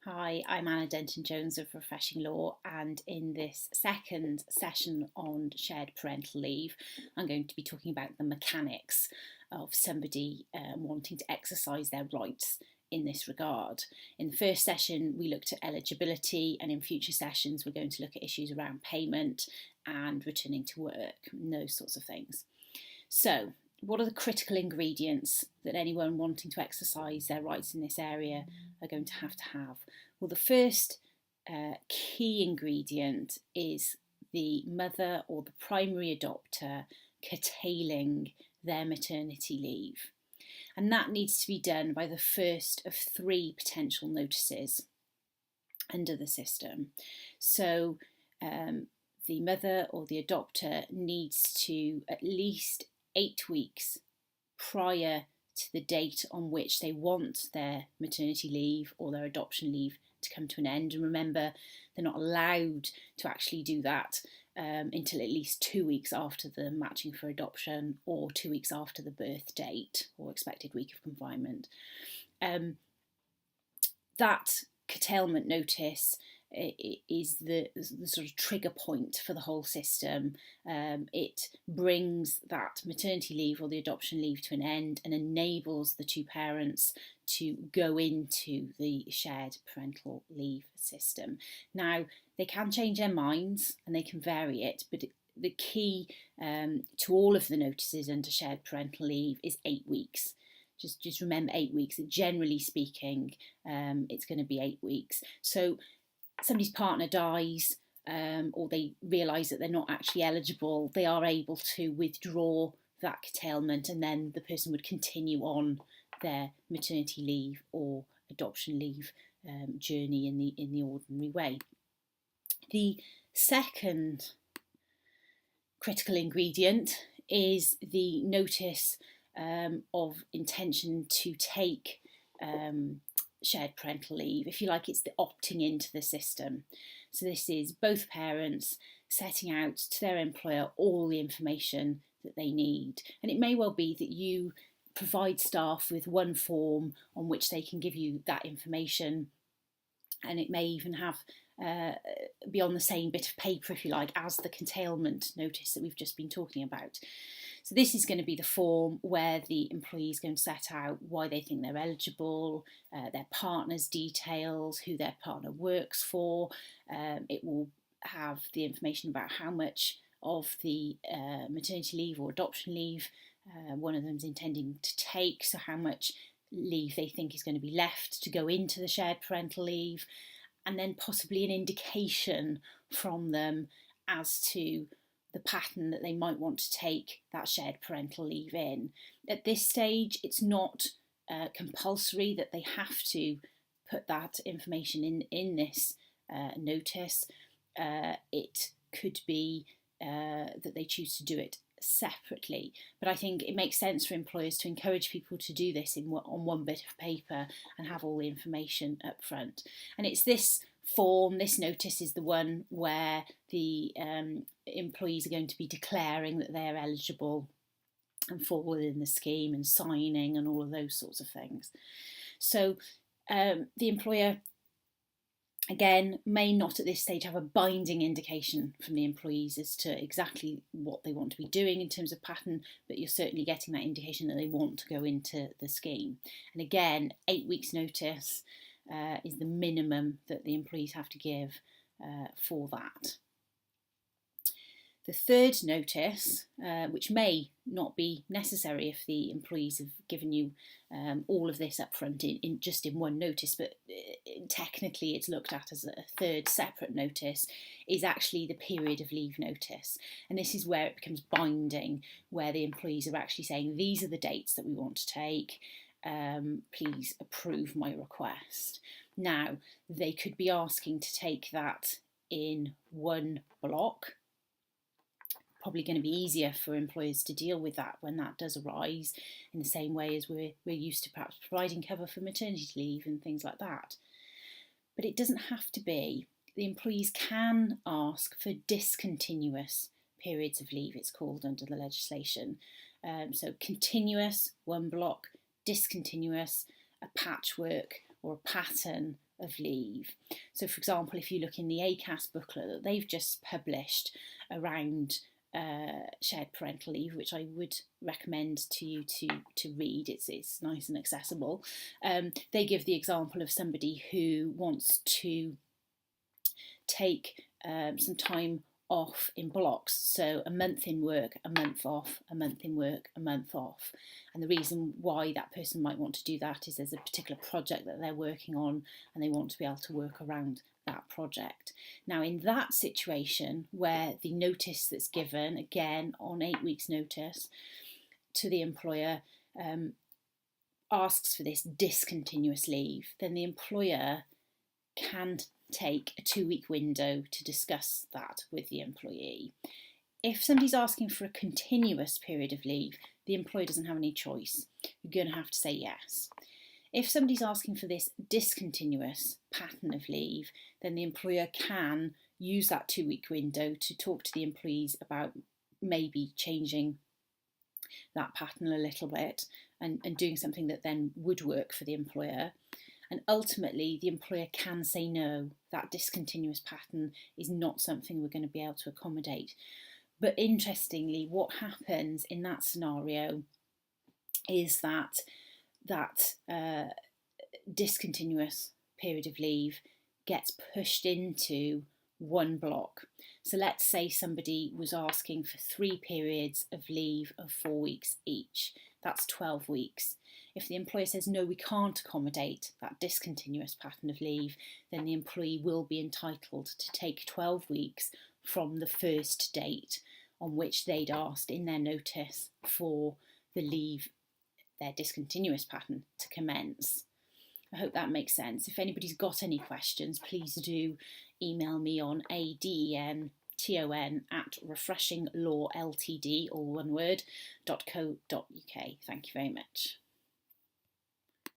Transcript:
Hi, I'm Anna Denton-Jones of Refreshing Law, and in this second session on shared parental leave, I'm going to be talking about the mechanics of somebody wanting to exercise their rights in this regard. In the first session, we looked at eligibility, and in future sessions, we're going to look at issues around payment and returning to work, and those sorts of things. So, what are the critical ingredients that anyone wanting to exercise their rights in this area are going to have to have? Well, the first key ingredient is the mother or the primary adopter curtailing their maternity leave. And that needs to be done by the first of 3 potential notices under the system. So the mother or the adopter needs to at least 8 weeks prior to the date on which they want their maternity leave or their adoption leave to come to an end. And remember, they're not allowed to actually do that until at least 2 weeks after the matching for adoption or 2 weeks after the birth date or expected week of confinement. That curtailment notice is the sort of trigger point for the whole system. It brings that maternity leave or the adoption leave to an end and enables the 2 parents to go into the shared parental leave system. Now, they can change their minds and they can vary it, but the key to all of the notices under shared parental leave is 8 weeks. Just remember 8 weeks. Generally speaking, it's going to be 8 weeks. So somebody's partner dies or they realise that they're not actually eligible, they are able to withdraw that curtailment, and then the person would continue on their maternity leave or adoption leave journey in the ordinary way. The second critical ingredient is the notice of intention to take shared parental leave. If you like, it's the opting into the system. So this is both parents setting out to their employer all the information that they need. And it may well be that you provide staff with one form on which they can give you that information, and it may even have be on the same bit of paper, if you like, as the curtailment notice that we've just been talking about. So this is going to be the form where the employee is going to set out why they think they're eligible, their partner's details, who their partner works for. It will have the information about how much of the maternity leave or adoption leave one of them is intending to take, so how much leave they think is going to be left to go into the shared parental leave, and then possibly an indication from them as to the pattern that they might want to take that shared parental leave in. At this stage, it's not compulsory that they have to put that information in this notice. It could be that they choose to do it separately, but I think it makes sense for employers to encourage people to do this on one bit of paper and have all the information up front. And it's this form, this notice is the one where the employees are going to be declaring that they're eligible and fall within the scheme and signing and all of those sorts of things. So the employer, again, may not at this stage have a binding indication from the employees as to exactly what they want to be doing in terms of pattern, but you're certainly getting that indication that they want to go into the scheme. And again, 8 weeks notice is the minimum that the employees have to give for that. The third notice, which may not be necessary if the employees have given you all of this up front in just in one notice, but technically it's looked at as a third separate notice, is actually the period of leave notice. And this is where it becomes binding, where the employees are actually saying, these are the dates that we want to take, please approve my request. Now, they could be asking to take that in one block. Probably going to be easier for employers to deal with that when that does arise, in the same way as we're used to perhaps providing cover for maternity leave and things like that. But it doesn't have to be. The employees can ask for discontinuous periods of leave, it's called under the legislation. So continuous, one block, discontinuous, a patchwork, or a pattern of leave. So, for example, if you look in the ACAS booklet that they've just published around shared parental leave, which I would recommend to you to read. It's nice and accessible. They give the example of somebody who wants to take some time off in blocks, so a month in work, a month off, a month in work, a month off. And the reason why that person might want to do that is there's a particular project that they're working on and they want to be able to work around that project. Now, in that situation where the notice that's given, again on 8 weeks notice to the employer, asks for this discontinuous leave, then the employer can take a 2-week window to discuss that with the employee. If somebody's asking for a continuous period of leave, the employer doesn't have any choice. You're going to have to say yes. If somebody's asking for this discontinuous pattern of leave, then the employer can use that 2-week window to talk to the employees about maybe changing that pattern a little bit and doing something that then would work for the employer. And ultimately, the employer can say no, that discontinuous pattern is not something we're going to be able to accommodate. But interestingly, what happens in that scenario is that discontinuous period of leave gets pushed into one block. So let's say somebody was asking for 3 periods of leave of 4 weeks each. That's 12 weeks. If the employer says, no, we can't accommodate that discontinuous pattern of leave, then the employee will be entitled to take 12 weeks from the first date on which they'd asked in their notice for the leave, their discontinuous pattern, to commence. I hope that makes sense. If anybody's got any questions, please do email me on adenton@refreshinglawltd, all one word, .co.uk. Thank you very much.